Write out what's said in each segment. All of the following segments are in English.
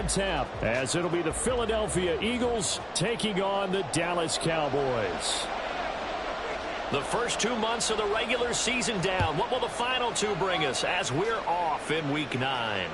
on tap, as it'll be the Philadelphia Eagles taking on the Dallas Cowboys. The first 2 months of the regular season down. What will the final 2 bring us as we're off in Week 9?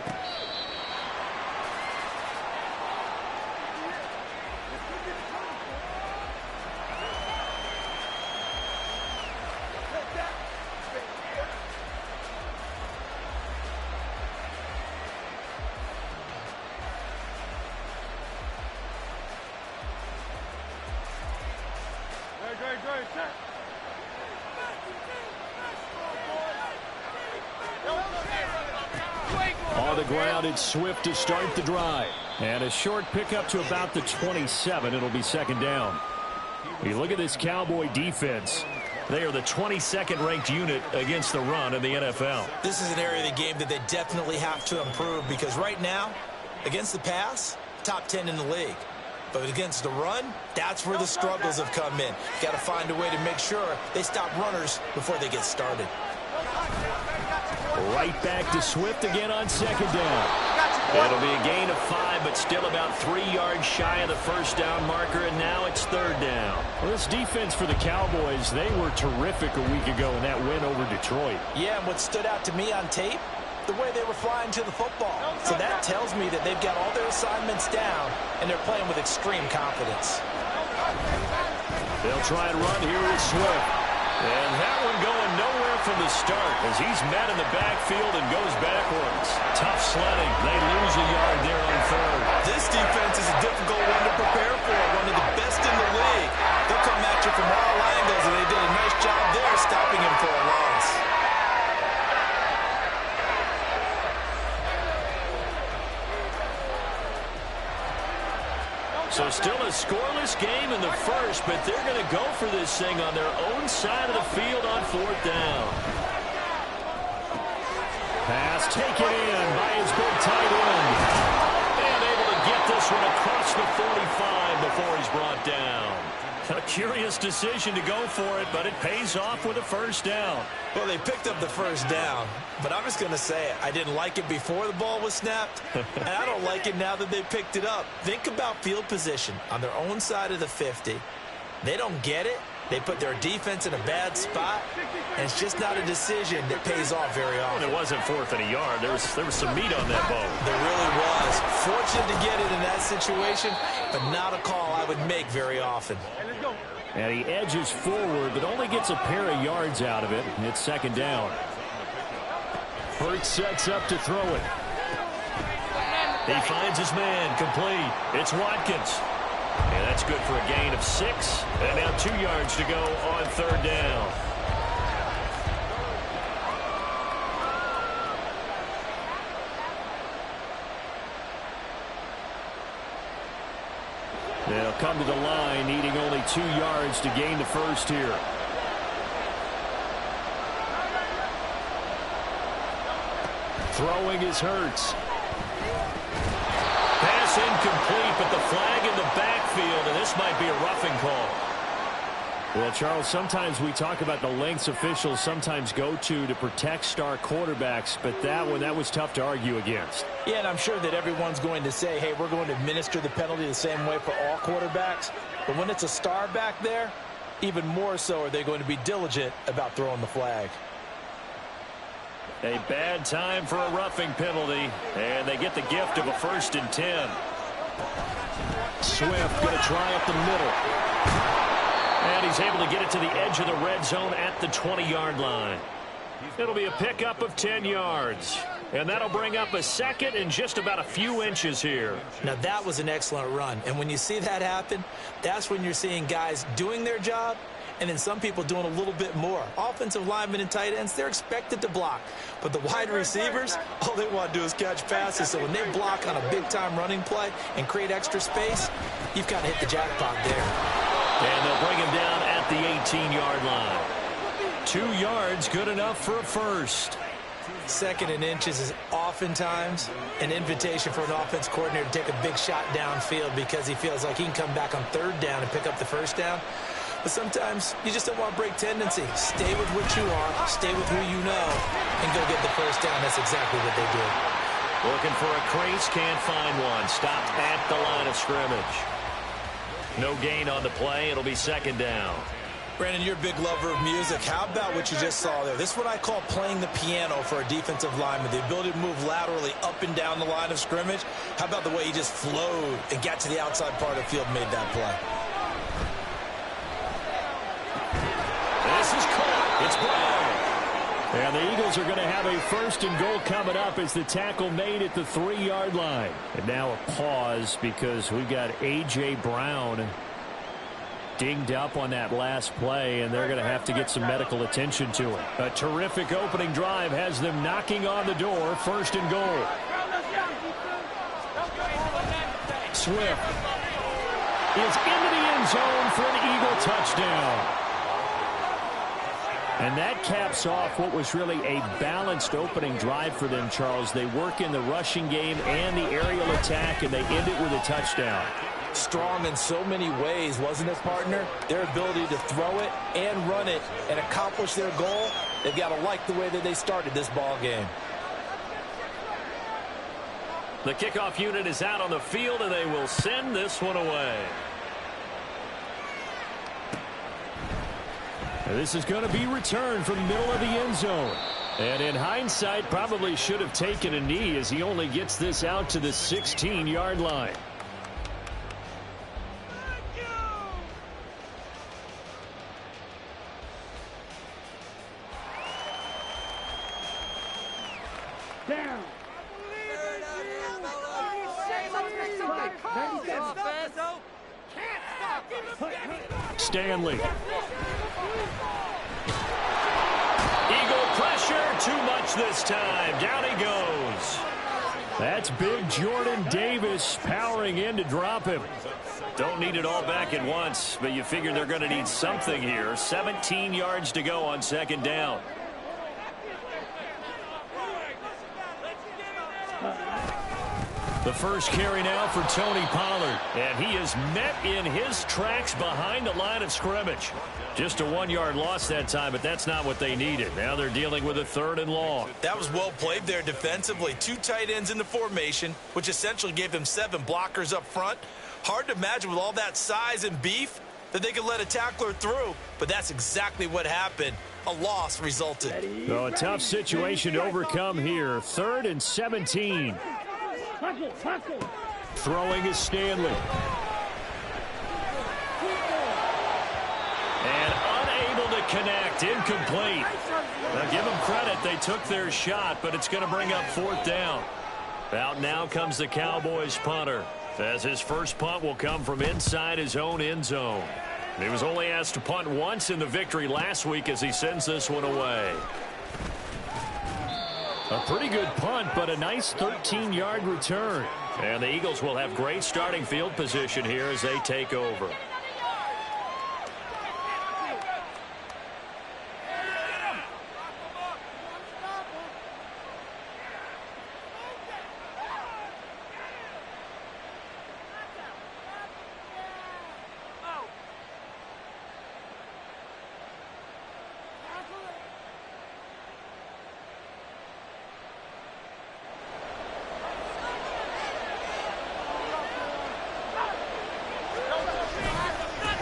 On the ground, it's Swift to start the drive. And a short pickup to about the 27. It'll be second down. You look at this Cowboy defense. They are the 22nd ranked unit against the run in the NFL. This is an area of the game that they definitely have to improve, because right now, against the pass, top 10 in the league. But against the run, that's where the struggles have come in. Got to find a way to make sure they stop runners before they get started. Right back to Swift again on second down. It'll be a gain of 5, but still about 3 yards shy of the first down marker, and now it's third down. Well, this defense for the Cowboys, they were terrific a week ago in that win over Detroit. Yeah, and what stood out to me on tape, the way they were flying to the football. So that tells me that they've got all their assignments down, and they're playing with extreme confidence. They'll try and run here with Swift. And that one going nowhere from the start as he's met in the backfield and goes backwards. Tough sledding. They lose a yard there on third. This defense is a difficult one to prepare for, one of the best in the league. They'll come at you from all angles, and they did a nice job there stopping him for a loss. So still a scoreless game in the first, but they're going to go for this thing on their own side of the field on fourth down. Pass taken in by his big tight end. And able to get this one across the 45 before he's brought down. A curious decision to go for it, but it pays off with a first down. Well, they picked up the first down, but I'm just going to say it. I didn't like it before the ball was snapped, and I don't like it now that they picked it up. Think about field position on their own side of the 50. They don't get it. They put their defense in a bad spot, and it's just not a decision that pays off very often. Well, it wasn't fourth and a yard. There was some meat on that ball. There really was. Fortunate to get it in that situation, but not a call I would make very often. And he edges forward, but only gets a pair of yards out of it. It's second down. Hurts sets up to throw it. He finds his man, complete. It's Watkins. And that's good for a gain of 6. And now 2 yards to go on third down. They'll come to the line, needing only 2 yards to gain the first here. Throwing is Hurts. Pass incomplete, but the flag in the backfield, and this might be a roughing call. Well, Charles, sometimes we talk about the lengths officials sometimes go to protect star quarterbacks, but that was tough to argue against. Yeah, and I'm sure that everyone's going to say, hey, we're going to administer the penalty the same way for all quarterbacks. But when it's a star back there, even more so are they going to be diligent about throwing the flag. A bad time for a roughing penalty, and they get the gift of a 1st and 10. Swift going to try up the middle. And he's able to get it to the edge of the red zone at the 20-yard line. It'll be a pickup of 10 yards. And that'll bring up a second and just about a few inches here. Now, that was an excellent run. And when you see that happen, that's when you're seeing guys doing their job and then some people doing a little bit more. Offensive linemen and tight ends, they're expected to block. But the wide receivers, all they want to do is catch passes. So when they block on a big-time running play and create extra space, you've kind of hit the jackpot there. And they'll bring him down at the 18-yard line. 2 yards, good enough for a first. 2nd and inches is oftentimes an invitation for an offense coordinator to take a big shot downfield because he feels like he can come back on 3rd down and pick up the first down. But sometimes you just don't want to break tendency. Stay with what you are, stay with who you know, and go get the first down. That's exactly what they did. Looking for a crease, can't find one. Stopped at the line of scrimmage. No gain on the play. It'll be second down. Brandon, you're a big lover of music. How about what you just saw there? This is what I call playing the piano for a defensive lineman. The ability to move laterally up and down the line of scrimmage. How about the way he just flowed and got to the outside part of the field and made that play? This is caught. It's Brown. And the Eagles are going to have a 1st and goal coming up as the tackle made at the 3-yard line. And now a pause because we got A.J. Brown dinged up on that last play, and they're going to have to get some medical attention to it. A terrific opening drive has them knocking on the door. 1st and goal. Swift is into the end zone for an Eagle touchdown. And that caps off what was really a balanced opening drive for them, Charles. They work in the rushing game and the aerial attack, and they end it with a touchdown. Strong in so many ways, wasn't it, partner? Their ability to throw it and run it and accomplish their goal, they've got to like the way that they started this ball game. The kickoff unit is out on the field, and they will send this one away. This is going to be returned from the middle of the end zone. And in hindsight, probably should have taken a knee as he only gets this out to the 16-yard line. Down. Stanley. Eagle pressure, too much this time. Down he goes. That's big Jordan Davis powering in to drop him. Don't need it all back at once, but you figure they're going to need something here. 17 yards to go on 2nd down. The first carry now for Tony Pollard. And he is met in his tracks behind the line of scrimmage. Just a 1-yard loss that time, but that's not what they needed. Now they're dealing with a 3rd and long. That was well played there defensively. 2 tight ends in the formation, which essentially gave them 7 blockers up front. Hard to imagine with all that size and beef that they could let a tackler through, but that's exactly what happened. A loss resulted. So a tough situation to overcome here. 3rd and 17. Throwing is Stanley. And unable to connect. Incomplete. Now give them credit. They took their shot, but it's going to bring up 4th down. Out now comes the Cowboys punter, as his first punt will come from inside his own end zone. He was only asked to punt once in the victory last week as he sends this one away. A pretty good punt, but a nice 13-yard return. And the Eagles will have great starting field position here as they take over.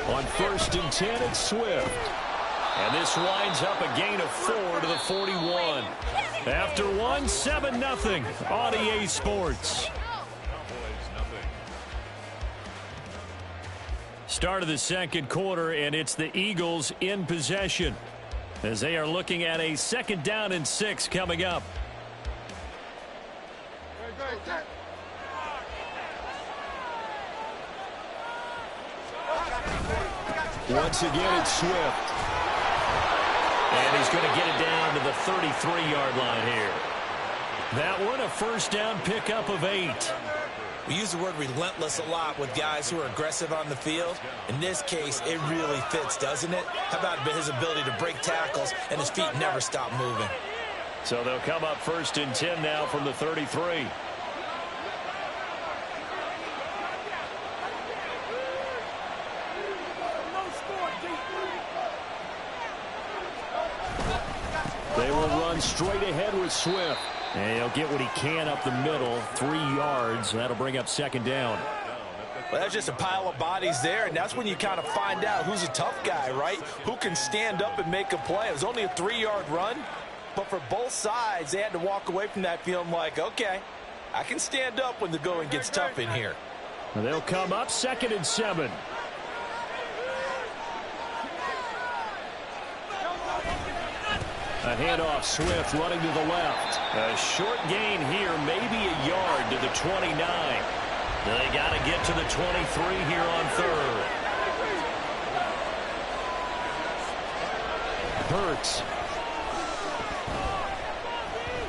On 1st and 10, it's Swift. And this winds up a gain of 4 to the 41. After 1, 7-0 on EA Sports. Start of the 2nd quarter, and it's the Eagles in possession as they are looking at a 2nd down and 6 coming up. Once again, it's Swift. And he's going to get it down to the 33-yard line here. That one, a 1st down pickup of 8. We use the word relentless a lot with guys who are aggressive on the field. In this case, it really fits, doesn't it? How about his ability to break tackles and his feet never stop moving? So they'll come up 1st and 10 now from the 33. They will run straight ahead with Swift. And he'll get what he can up the middle, 3 yards. That'll bring up second down. Well, that's just a pile of bodies there, and that's when you kind of find out who's a tough guy, right? Who can stand up and make a play. It was only a 3-yard run, but for both sides, they had to walk away from that feeling like, okay, I can stand up when the going gets tough in here. And they'll come up 2nd and 7. A handoff, Swift running to the left. A short gain here, maybe a yard to the 29. They got to get to the 23 here on 3rd. Hurts.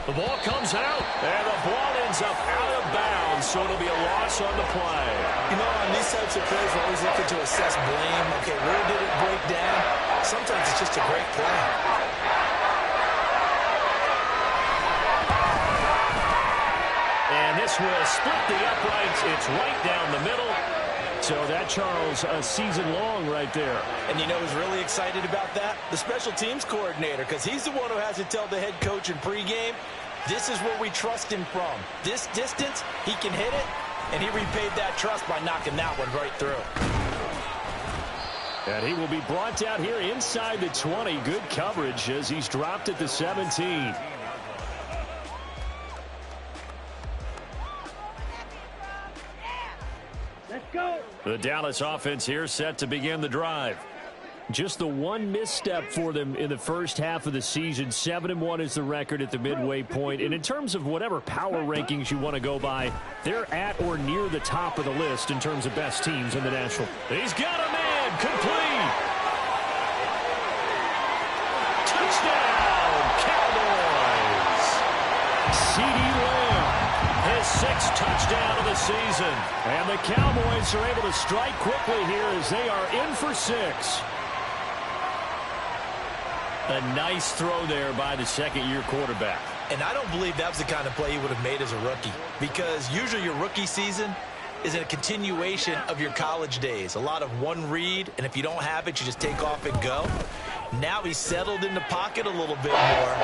The ball comes out, and the ball ends up out of bounds, so it'll be a loss on the play. You know, on these types of plays, we're always looking to assess blame. Okay, where did it break down? Sometimes it's just a great play. And this will split the uprights. It's right down the middle. So that, Charles, a season long right there. And you know who's really excited about that? The special teams coordinator, because he's the one who has to tell the head coach in pregame, this is where we trust him from. This distance, he can hit it, and he repaid that trust by knocking that one right through. And he will be brought down here inside the 20. Good coverage as he's dropped at the 17. Let's go. The Dallas offense here set to begin the drive. Just the one misstep for them in the first half of the season. 7-1 is the record at the midway point. And in terms of whatever power rankings you want to go by, they're at or near the top of the list in terms of best teams in the National. He's got a man, complete. Touchdown, Cowboys. CeeDee Lamb, his 6th touchdown of the season. And the Cowboys are able to strike quickly here as they are in for 6. A nice throw there by the second-year quarterback. And I don't believe that was the kind of play he would have made as a rookie, because usually your rookie season is a continuation of your college days. A lot of one read, and if you don't have it, you just take off and go. Now he's settled in the pocket a little bit more,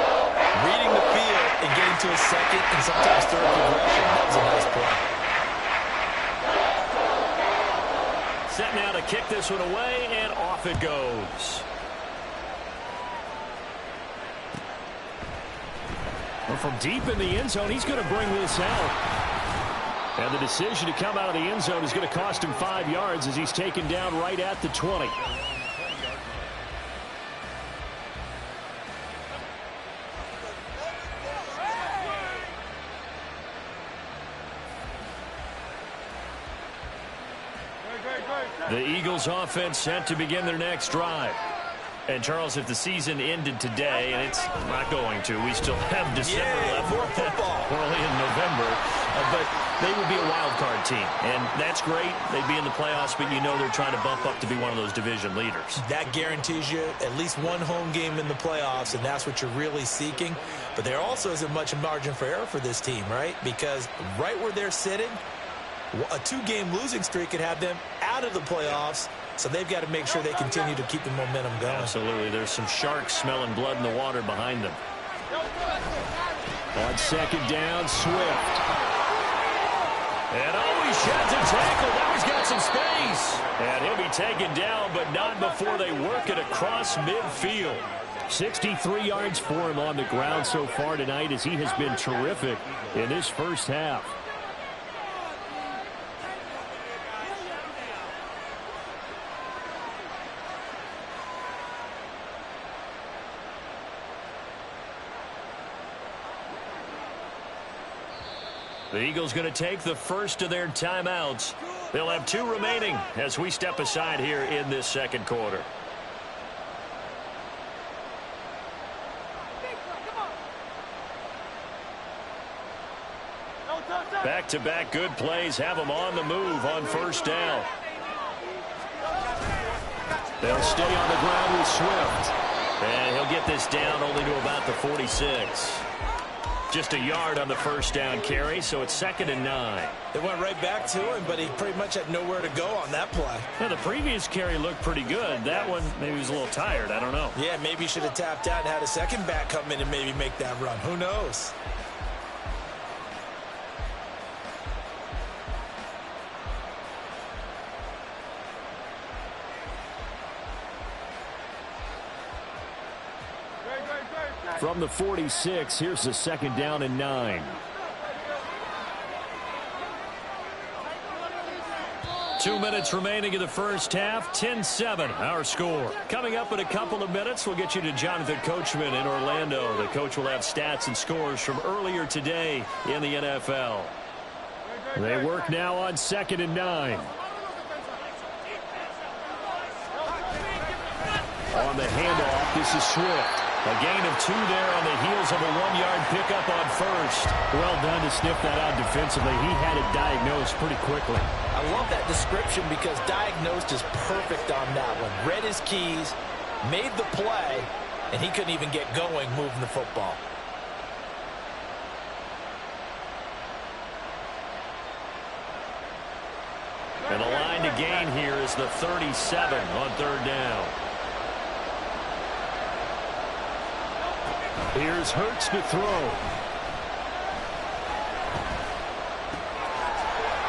reading the field and getting to a second and sometimes third progression. That was a nice play. Set now to kick this one away, and off it goes. Well, from deep in the end zone, he's going to bring this out. And the decision to come out of the end zone is going to cost him 5 yards as he's taken down right at the 20. The Eagles offense set to begin their next drive. And, Charles, if the season ended today, and it's not going to, we still have December left. More football. Early in November. But they would be a wild card team. And that's great. They'd be in the playoffs, but you know they're trying to bump up to be one of those division leaders. That guarantees you at least one home game in the playoffs, and that's what you're really seeking. But there also isn't much margin for error for this team, right? Because right where they're sitting, a 2-game losing streak could have them out of the playoffs. So they've got to make sure they continue to keep the momentum going. Absolutely. There's some sharks smelling blood in the water behind them. On second down, Swift. And he sheds a tackle. Now he's got some space. And he'll be taken down, but not before they work it across midfield. 63 yards for him on the ground so far tonight as he has been terrific in this first half. The Eagles going to take the first of their timeouts. They'll have 2 remaining as we step aside here in this second quarter. Back-to-back good plays have them on the move on first down. They'll stay on the ground with Swift. And he'll get this down only to about the 46. Just a yard on the first down carry, so it's 2nd and 9. They went right back to him, but he pretty much had nowhere to go on that play. Now, the previous carry looked pretty good. That one, maybe he was a little tired. I don't know. Yeah, maybe he should have tapped out and had a second back come in and maybe make that run. Who knows? From the 46, here's the 2nd down and 9. 2 minutes remaining in the first half. 10-7, our score. Coming up in a couple of minutes, we'll get you to Jonathan Coachman in Orlando. The coach will have stats and scores from earlier today in the NFL. They work now on 2nd and 9. On the handoff, this is Swift. A gain of 2 there on the heels of a 1-yard pickup on first. Well done to sniff that out defensively. He had it diagnosed pretty quickly. I love that description because diagnosed is perfect on that one. Read his keys, made the play, and he couldn't even get going moving the football. And the line to gain here is the 37 on 3rd down. Here's Hurts to throw.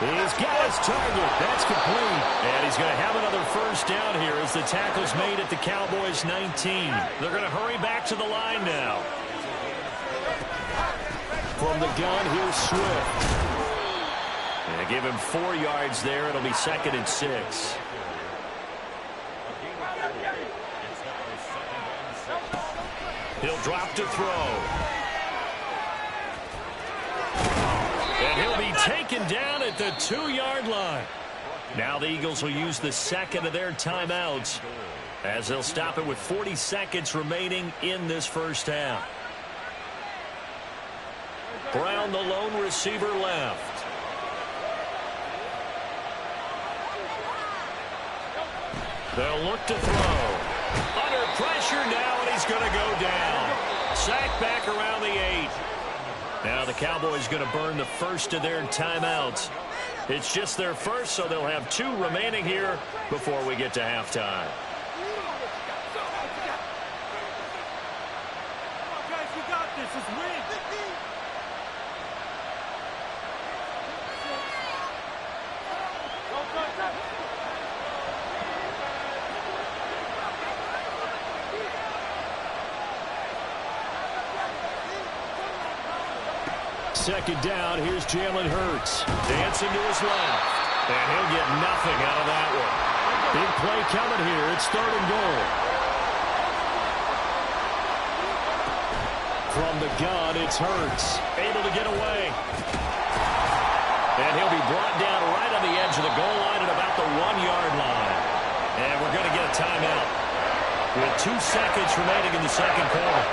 He's got his target. That's complete. And he's going to have another first down here as the tackle's made at the Cowboys' 19. They're going to hurry back to the line now. From the gun, here's Swift. And give him 4 yards there. It'll be 2nd and 6. He'll drop to throw. And he'll be taken down at the 2-yard line. Now the Eagles will use the 2nd of their timeouts as they'll stop it with 40 seconds remaining in this first half. Brown, the lone receiver, left. They'll look to throw. Under pressure now, and he's going to go down. Sacked back around the 8. Now the Cowboys going to burn the first of their timeouts. It's just their first, so they'll have 2 remaining here before we get to halftime. Guys, you got this. Just win. Second down, here's Jalen Hurts. Dancing to his left. And he'll get nothing out of that one. Big play coming here. It's 3rd and goal. From the gun, it's Hurts. Able to get away. And he'll be brought down right on the edge of the goal line at about the 1-yard line. And we're going to get a timeout with 2 seconds remaining in the second quarter.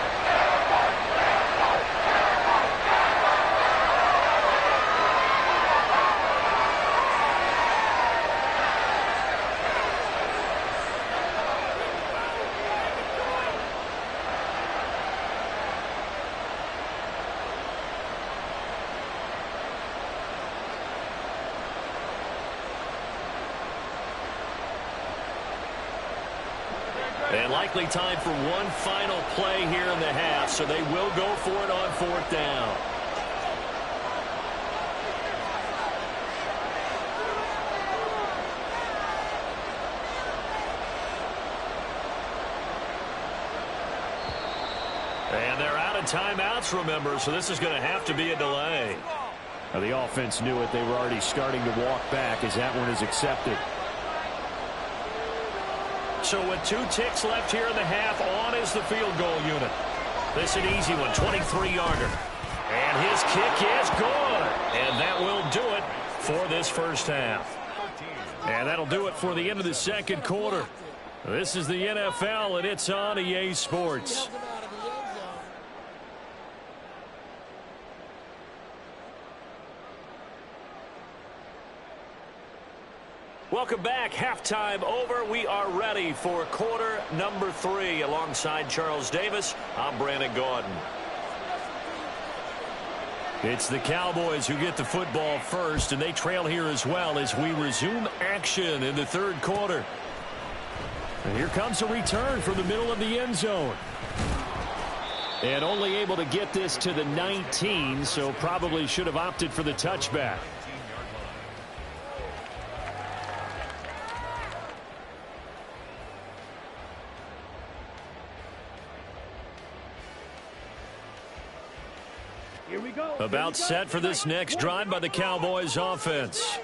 And likely time for one final play here in the half, so they will go for it on 4th down. And they're out of timeouts, remember, so this is going to have to be a delay. Now, the offense knew it. They were already starting to walk back as that one is accepted. So with 2 ticks left here in the half, on is the field goal unit. This is an easy one, 23-yarder. And his kick is good. And that will do it for this first half. And that'll do it for the end of the second quarter. This is the NFL, and it's on EA Sports. Welcome back. Halftime over. We are ready for quarter number 3. Alongside Charles Davis, I'm Brandon Gaudin. It's the Cowboys who get the football first, and they trail here as well as we resume action in the third quarter. And here comes a return from the middle of the end zone. And only able to get this to the 19, so probably should have opted for the touchback. About set for this next drive by the Cowboys offense.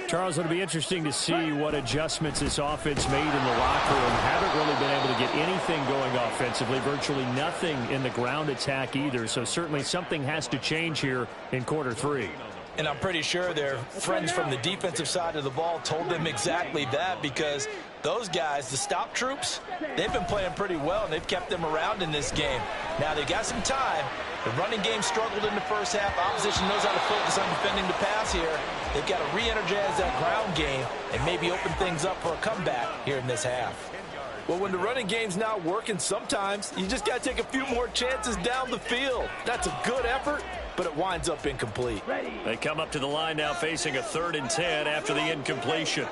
Charles, it'll be interesting to see what adjustments this offense made in the locker room. Haven't really been able to get anything going offensively, virtually nothing in the ground attack either. So certainly something has to change here in quarter 3. And I'm pretty sure their friends from the defensive side of the ball told them exactly that, because those guys, the stop troops, they've been playing pretty well, and they've kept them around in this game. Now, they got some time. The running game struggled in the first half. Opposition knows how to focus on defending the pass here. They've got to re-energize that ground game and maybe open things up for a comeback here in this half. Well, when the running game's not working, sometimes you just got to take a few more chances down the field. That's a good effort, but it winds up incomplete. They come up to the line now facing a 3rd and 10 after the incompletion.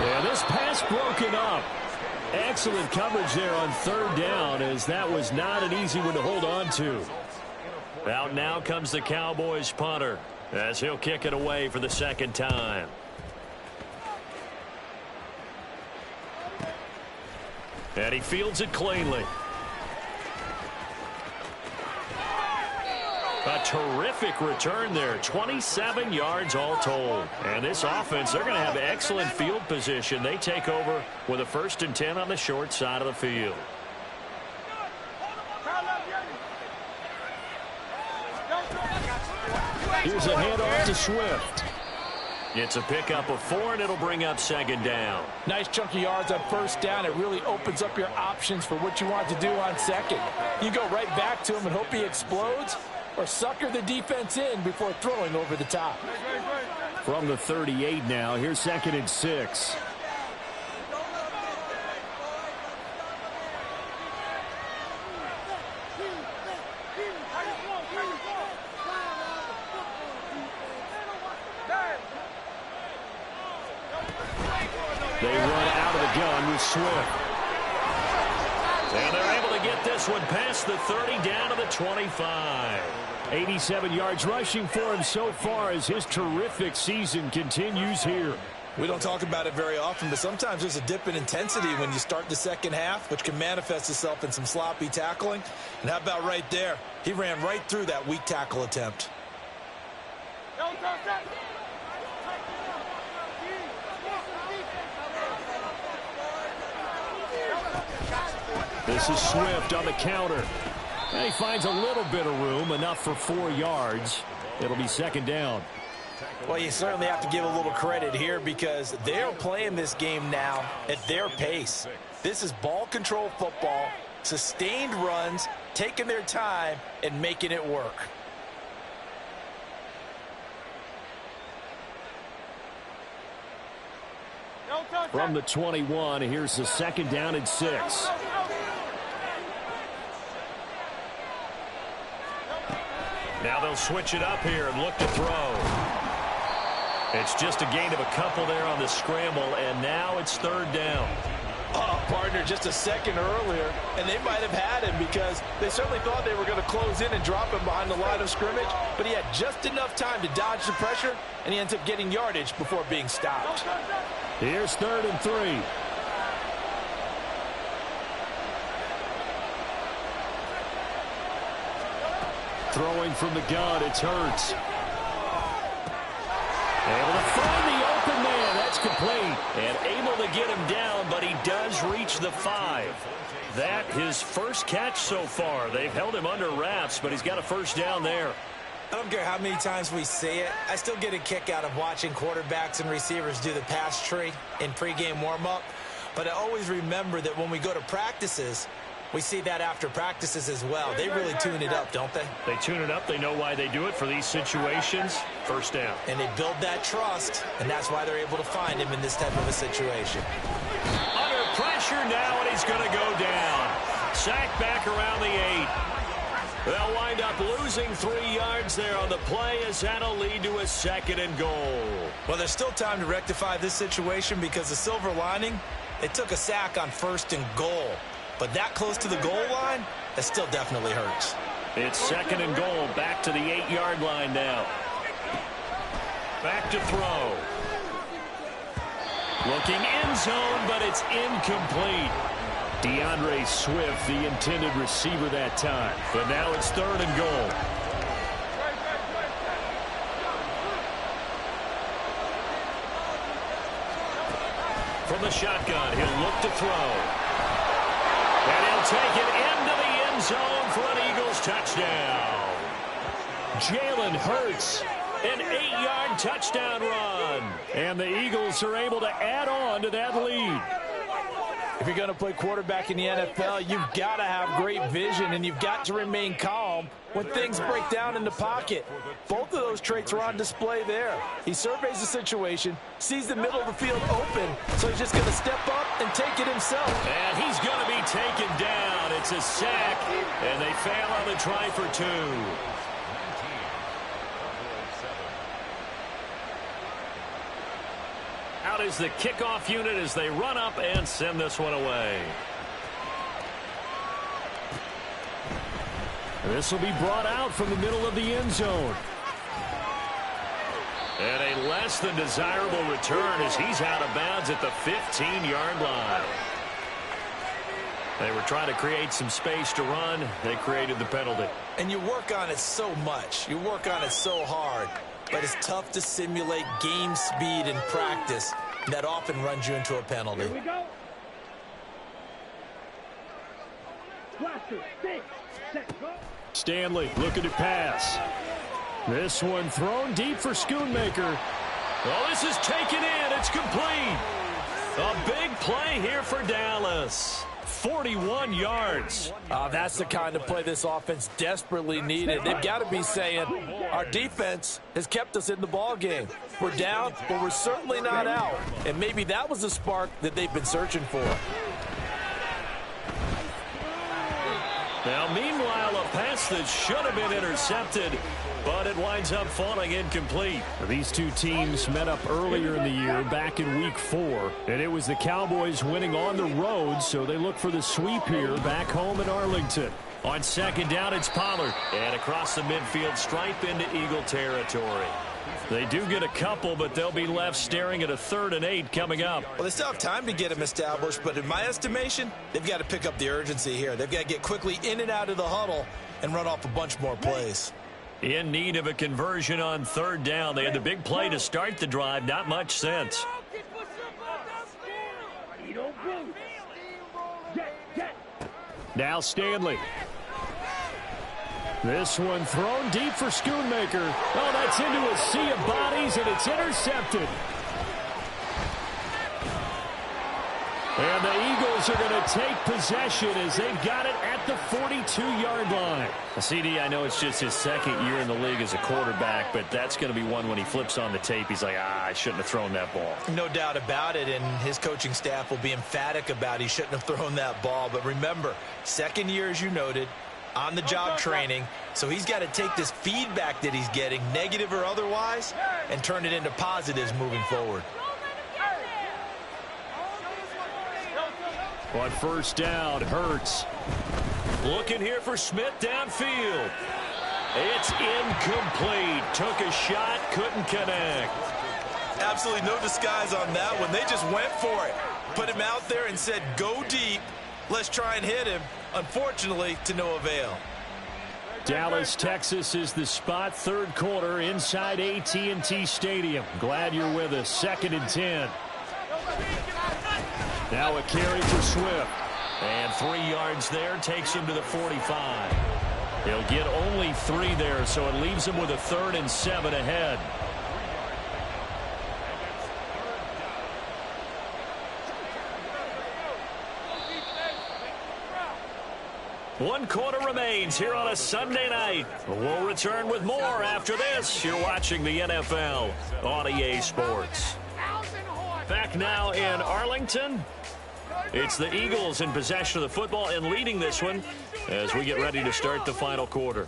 Yeah, this pass broken up. Excellent coverage there on 3rd down, as that was not an easy one to hold on to. Out now comes the Cowboys punter, as he'll kick it away for the 2nd time. And he fields it cleanly. A terrific return there. 27 yards all told. And this offense, they're going to have excellent field position. They take over with a 1st and 10 on the short side of the field. Here's a handoff to Swift. It's a pickup of 4, and it'll bring up 2nd down. Nice chunk of yards on 1st down. It really opens up your options for what you want to do on 2nd. You go right back to him and hope he explodes, or sucker the defense in before throwing over the top. From the 38 now, here's 2nd and 6. They run out of the gun with Swift. And they're able to get this one past the 30 down to the 25. 87 yards rushing for him so far as his terrific season continues here. We don't talk about it very often, but sometimes there's a dip in intensity when you start the 2nd half, which can manifest itself in some sloppy tackling. And how about right there? He ran right through that weak tackle attempt. This is Swift on the counter. And he finds a little bit of room, enough for 4 yards. It'll be 2nd down. Well, you certainly have to give a little credit here, because they're playing this game now at their pace. This is ball control football, sustained runs, taking their time and making it work. From the 21, here's the 2nd down and 6. Now they'll switch it up here and look to throw. It's just a gain of a couple there on the scramble, and now it's 3rd down. Oh, partner, just a second earlier, and they might have had him, because they certainly thought they were going to close in and drop him behind the line of scrimmage, but he had just enough time to dodge the pressure, and he ends up getting yardage before being stopped. Here's 3rd and 3. Throwing from the gun, it's Hurts. Able to find the open man. That's complete. And able to get him down, but he does reach the 5. That his first catch so far. They've held him under wraps, but he's got a 1st down there. I don't care how many times we see it. I still get a kick out of watching quarterbacks and receivers do the pass tree in pregame warm-up. But I always remember that when we go to practices, we see that after practices as well. They really tune it up, don't they? They tune it up. They know why they do it for these situations. 1st down. And they build that trust, and that's why they're able to find him in this type of a situation. Under pressure now, and he's going to go down. Sacked back around the 8. They'll wind up losing 3 yards there on the play, as that'll lead to a 2nd and goal. Well, there's still time to rectify this situation, because the silver lining, it took a sack on 1st and goal. But that close to the goal line, that still definitely hurts. It's second and goal. Back to the 8-yard line now. Back to throw. Looking end zone, but it's incomplete. DeAndre Swift, the intended receiver that time. But now it's third and goal. From the shotgun, he'll look to throw. And he'll take it into the end zone for an Eagles touchdown. Jalen Hurts, an 8-yard touchdown run. And the Eagles are able to add on to that lead. If you're going to play quarterback in the NFL, you've got to have great vision, and you've got to remain calm when things break down in the pocket. Both of those traits are on display there. He surveys the situation, sees the middle of the field open, so he's just going to step up and take it himself. And he's going to be taken down. It's a sack, and they fail on the try for 2. Out is the kickoff unit as they run up and send this one away. This will be brought out from the middle of the end zone. And a less than desirable return as he's out of bounds at the 15-yard line. They were trying to create some space to run. They created the penalty. And you work on it so much. You work on it so hard. But it's tough to simulate game speed in practice. That often runs you into a penalty. Here we go. Blaster, six, set, go. Stanley looking to pass. This one thrown deep for Schoonmaker. Oh, this is taken in. It's complete. A big play here for Dallas. 41 yards. That's the kind of play this offense desperately needed. They've got to be saying, our defense has kept us in the ball game. We're down, but we're certainly not out. And maybe that was the spark that they've been searching for. Now, meanwhile, a pass that should have been intercepted, but it winds up falling incomplete. These two teams met up earlier in the year, back in Week 4, and it was the Cowboys winning on the road, so they look for the sweep here back home in Arlington. On second down, it's Pollard. And across the midfield stripe into Eagle territory. They do get a couple, but they'll be left staring at a 3rd and 8 coming up. Well, they still have time to get him established, but in my estimation, they've got to pick up the urgency here. They've got to get quickly in and out of the huddle and run off a bunch more plays. In need of a conversion on 3rd down. They had the big play to start the drive. Not much sense. Now Stanley. This one thrown deep for Schoonmaker. Oh, that's into a sea of bodies, and it's intercepted. And the Eagles are going to take possession as they've got it at the 42-yard line. CD, I know it's just his 2nd year in the league as a quarterback, but that's going to be one when he flips on the tape. He's like, I shouldn't have thrown that ball. No doubt about it, and his coaching staff will be emphatic about he shouldn't have thrown that ball. But remember, 2nd year, as you noted, on-the-job training, so he's got to take this feedback that he's getting, negative or otherwise, and turn it into positives moving forward. On 1st down, Hurts. Looking here for Smith downfield. It's incomplete. Took a shot, couldn't connect. Absolutely no disguise on that one. They just went for it. Put him out there and said, go deep. Let's try and hit him. Unfortunately, to no avail. Dallas, Texas is the spot. 3rd quarter inside AT&T Stadium. Glad you're with us. 2nd and 10. Now a carry for Swift. And 3 yards there takes him to the 45. He'll get only 3 there, so it leaves him with a 3rd and 7 ahead. One quarter remains here on a Sunday night. We'll return with more after this. You're watching the NFL on EA Sports. Back now in Arlington. It's the Eagles in possession of the football and leading this one as we get ready to start the final quarter.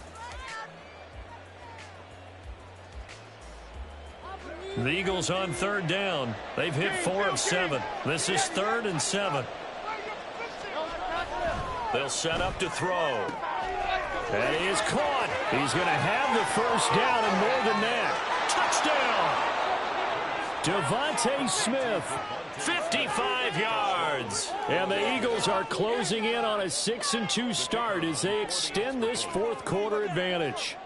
The Eagles on 3rd down. They've hit 4 of 7. This is 3rd and 7. They'll set up to throw. That is caught. He's going to have the first down and more than that. Touchdown. Devontae Smith. 55 yards. And the Eagles are closing in on a 6-2 start as they extend this fourth quarter advantage.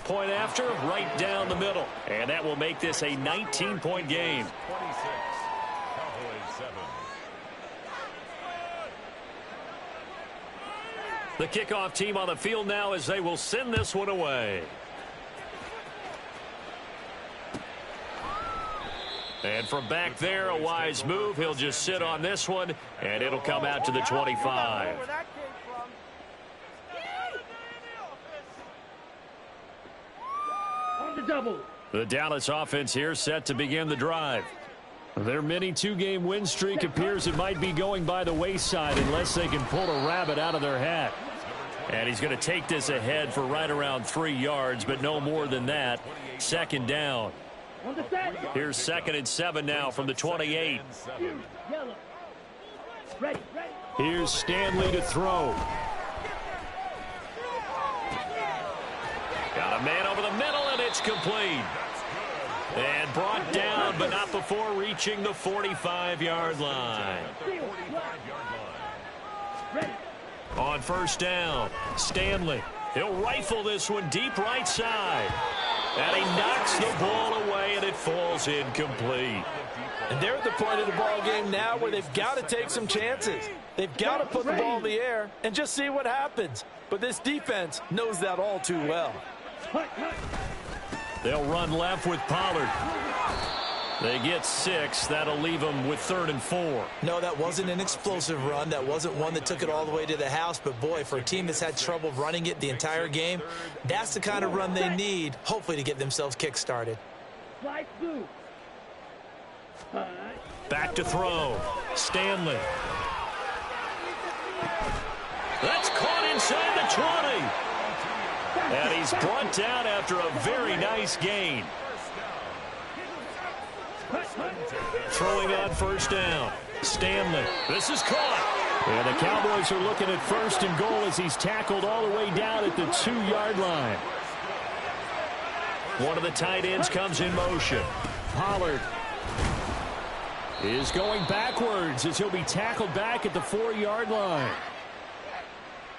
Point after, right down the middle. And that will make this a 19-point game. 26, Cowboys 7. The kickoff team on the field now as they will send this one away. And from back there, a wise move. He'll just sit on this one, and it'll come out to the 25. On the double. The Dallas offense here set to begin the drive. Their mini two-game win streak appears it might be going by the wayside unless they can pull a rabbit out of their hat. And he's going to take this ahead for right around 3 yards, but no more than that. Second down. On the set. Here's 2nd and 7 now from the 28. Yellow. Ready. Here's Stanley to throw. Got a man over the middle, and it's complete. And brought down, but not before reaching the 45-yard line. Ready. On first down, Stanley. He'll rifle this one deep right side. And he knocks the ball away, and it falls incomplete. And they're at the point of the ball game now where they've got to take some chances. They've got to put the ball in the air and just see what happens. But this defense knows that all too well. They'll run left with Pollard. They get 6. That'll leave them with 3rd and 4. No, that wasn't an explosive run. That wasn't one that took it all the way to the house. But, boy, for a team that's had trouble running it the entire game, that's the kind of run they need, hopefully, to get themselves kick-started. Slide through. Back to throw. Stanley. That's caught inside the 20. And he's brought down after a very nice gain. Throwing on first down. Stanley. This is caught. And the Cowboys are looking at 1st and goal as he's tackled all the way down at the 2-yard line. One of the tight ends comes in motion. Pollard is going backwards as he'll be tackled back at the 4-yard line.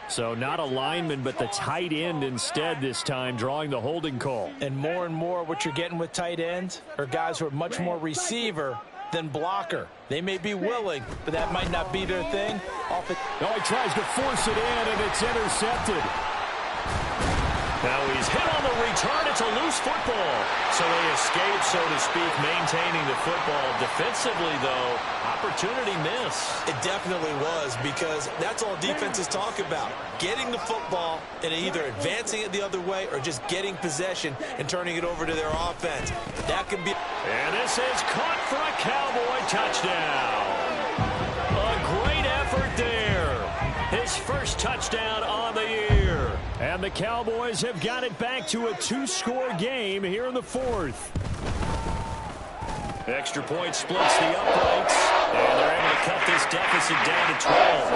So not a lineman, but the tight end instead this time, drawing the holding call. And more what you're getting with tight ends are guys who are much more receiver than blocker. They may be willing, but that might not be their thing. Now he tries to force it in, and it's intercepted. Now he's hit on the return. It's a loose football. So they escape, so to speak, maintaining the football. Defensively, though, opportunity miss. It definitely was, because that's all defenses talk about. Getting the football and either advancing it the other way or just getting possession and turning it over to their offense. That can be... And this is caught for a Cowboy touchdown. A great effort there. His first touchdown on the year. And the Cowboys have got it back to a 2-score game here in the 4th. Extra point splits the uprights, and they're able to cut this deficit down to 12.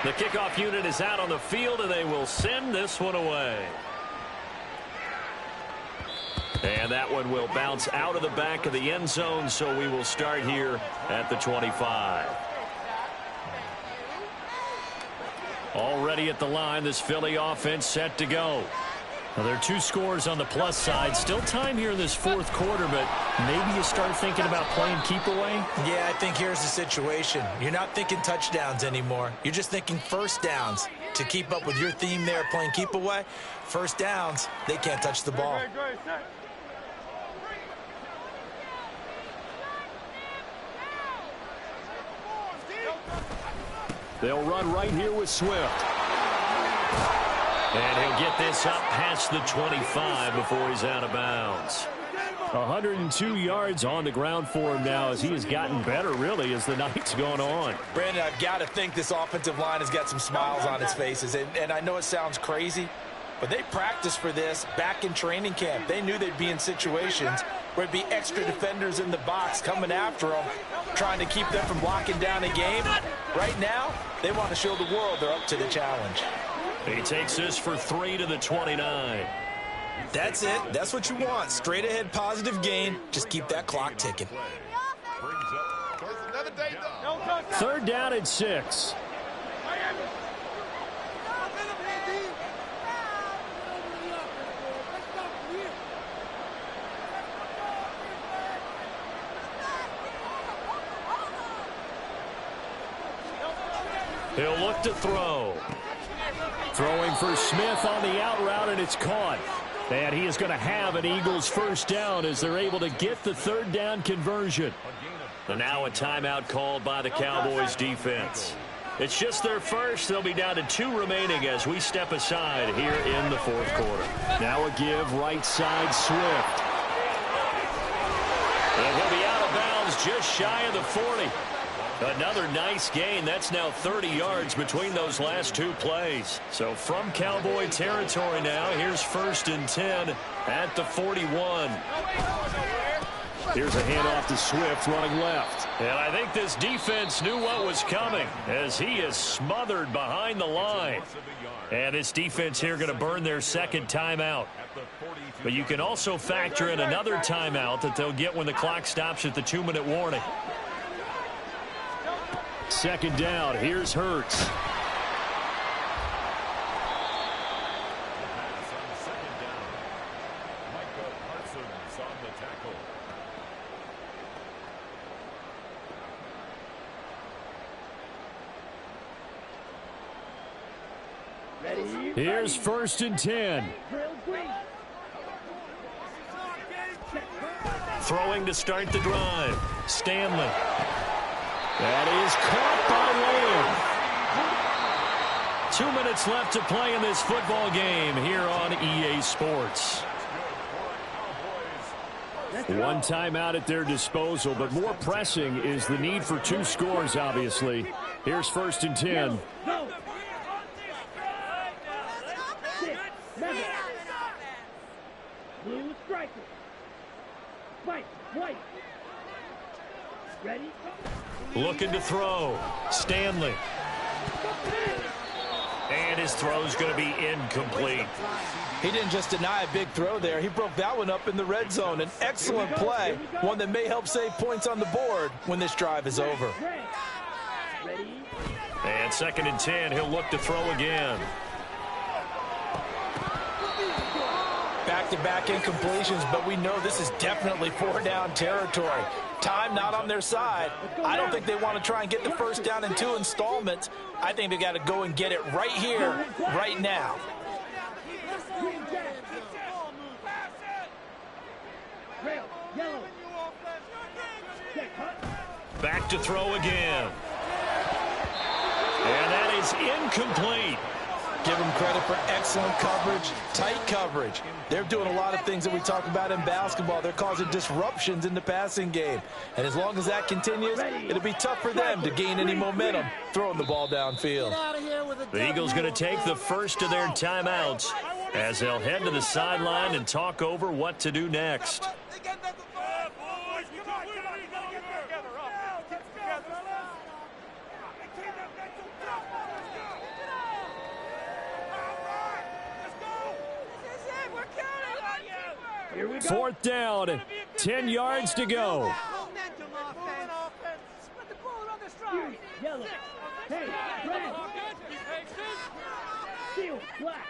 The kickoff unit is out on the field, and they will send this one away. And that one will bounce out of the back of the end zone, so we will start here at the 25. Already at the line, this Philly offense set to go. Now, there are 2 scores on the plus side. Still time here in this 4th quarter, but maybe you start thinking about playing keep away? Yeah, I think here's the situation. You're not thinking touchdowns anymore. You're just thinking first downs. To keep up with your theme there, playing keep away, first downs, they can't touch the ball. They'll run right here with Swift. And he'll get this up past the 25 before he's out of bounds. 102 yards on the ground for him now as he has gotten better, really, as the night's gone on. Brandon, I've got to think this offensive line has got some smiles on its faces. And I know it sounds crazy, but they practiced for this back in training camp. They knew they'd be in situations where it'd be extra defenders in the box coming after them, trying to keep them from locking down a game. Right now, they want to show the world they're up to the challenge. He takes this for 3 to the 29. That's it. That's what you want. Straight ahead positive gain. Just keep that clock ticking. Third down and 6. He'll look to throw. Throwing for Smith on the out route, and it's caught. And he is going to have an Eagles first down as they're able to get the third down conversion. And now a timeout called by the Cowboys defense. It's just their first. They'll be down to 2 remaining as we step aside here in the fourth quarter. Now a give right side Swift. And he'll be out of bounds just shy of the 40. Another nice gain. That's now 30 yards between those last 2 plays. So from Cowboy territory now, here's 1st and 10 at the 41. Here's a handoff to Swift running left. And I think this defense knew what was coming as he is smothered behind the line. And this defense here going to burn their second timeout. But you can also factor in another timeout that they'll get when the clock stops at the 2-minute warning. Second down. Here's Hurts. Here's 1st and 10. Throwing to start the drive. Stanley. That is caught by Lamb. 2 minutes left to play in this football game here on EA Sports. One timeout at their disposal, but more pressing is the need for 2 scores, obviously. Here's 1st and 10. Blue striker. White. Ready? Looking to throw. Stanley. And his throw's going to be incomplete. He didn't just deny a big throw there. He broke that one up in the red zone. An excellent play, one that may help save points on the board when this drive is over. And 2nd and 10, he'll look to throw again. Back-to-back incompletions, but we know this is definitely 4-down territory. Time not on their side. I don't think they want to try and get the first down in 2 installments. I think they got to go and get it right here, right now. Back to throw again. And that is incomplete. Give them credit for excellent coverage, tight coverage. They're doing a lot of things that we talk about in basketball. They're causing disruptions in the passing game. And as long as that continues, it'll be tough for them to gain any momentum throwing the ball downfield. The Eagles going to take the first of their timeouts as they'll head to the sideline and talk over what to do next. Fourth down, 10 yards to go. Yellow. Hey, red. Steel, black.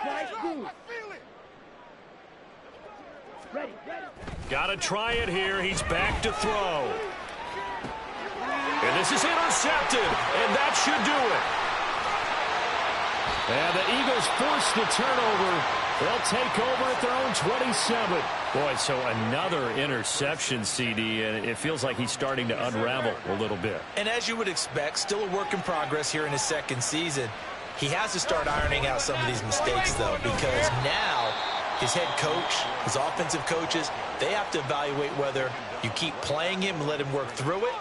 White, blue. Ready. Got to try it here. He's back to throw. And this is intercepted, and that should do it. And the Eagles force the turnover. They'll take over at their own 27. Boy, so another interception, CD, and it feels like he's starting to unravel a little bit. And as you would expect, still a work in progress here in his second season. He has to start ironing out some of these mistakes, though, because now his head coach, his offensive coaches, they have to evaluate whether you keep playing him and let him work through it,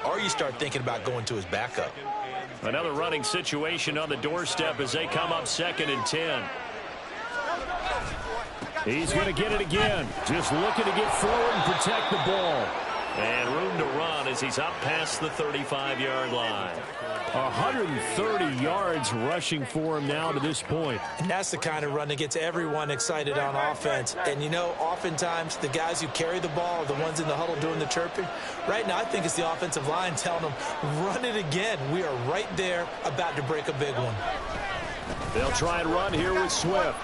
or you start thinking about going to his backup. Another running situation on the doorstep as they come up 2nd and 10. He's going to get it again. Just looking to get forward and protect the ball. And room to run as he's up past the 35-yard line. 130 yards rushing for him now to this point. And that's the kind of run that gets everyone excited on offense. And, you know, oftentimes the guys who carry the ball are the ones in the huddle doing the chirping. Right now, I think it's the offensive line telling them, run it again. We are right there about to break a big one. They'll try and run here with Swift.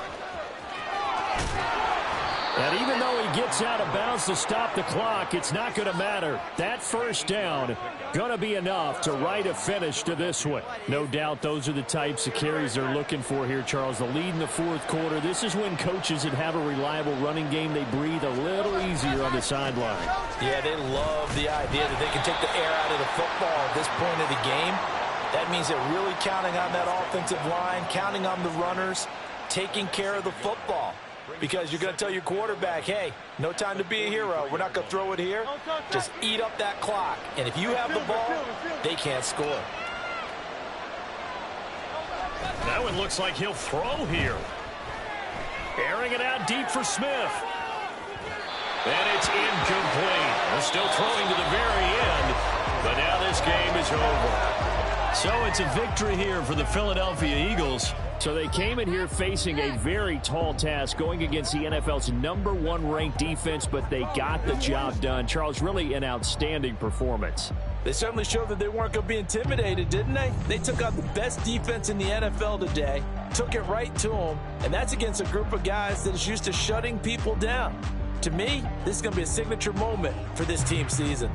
And even though he gets out of bounds to stop the clock, it's not going to matter. That first down going to be enough to write a finish to this one. No doubt those are the types of carries they're looking for here, Charles. The lead in the fourth quarter. This is when coaches that have a reliable running game, they breathe a little easier on the sideline. Yeah, they love the idea that they can take the air out of the football at this point of the game. That means they're really counting on that offensive line, counting on the runners, taking care of the football. Because you're going to tell your quarterback, hey, no time to be a hero. We're not going to throw it here. Just eat up that clock. And if you have the ball, they can't score. That one looks like he'll throw here. Airing it out deep for Smith. And it's incomplete. They're still throwing to the very end. But now this game is over. So it's a victory here for the Philadelphia Eagles. So they came in here facing a very tall task going against the NFL's #1 ranked defense, but they got the job done. Charles, really an outstanding performance. They certainly showed that they weren't going to be intimidated, didn't they? They took out the best defense in the NFL today, took it right to them, and that's against a group of guys that is used to shutting people down. To me, this is going to be a signature moment for this team season.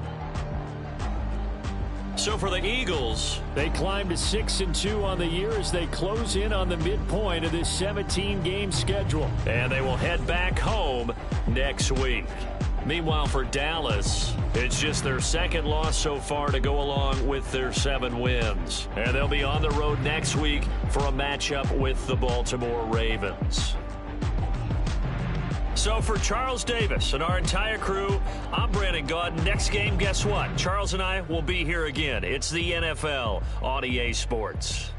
So for the Eagles, they climb to 6-2 on the year as they close in on the midpoint of this 17-game schedule. And they will head back home next week. Meanwhile, for Dallas, it's just their second loss so far to go along with their 7 wins. And they'll be on the road next week for a matchup with the Baltimore Ravens. So for Charles Davis and our entire crew, I'm Brandon Gaudin. Next game, guess what? Charles and I will be here again. It's the NFL on EA Sports.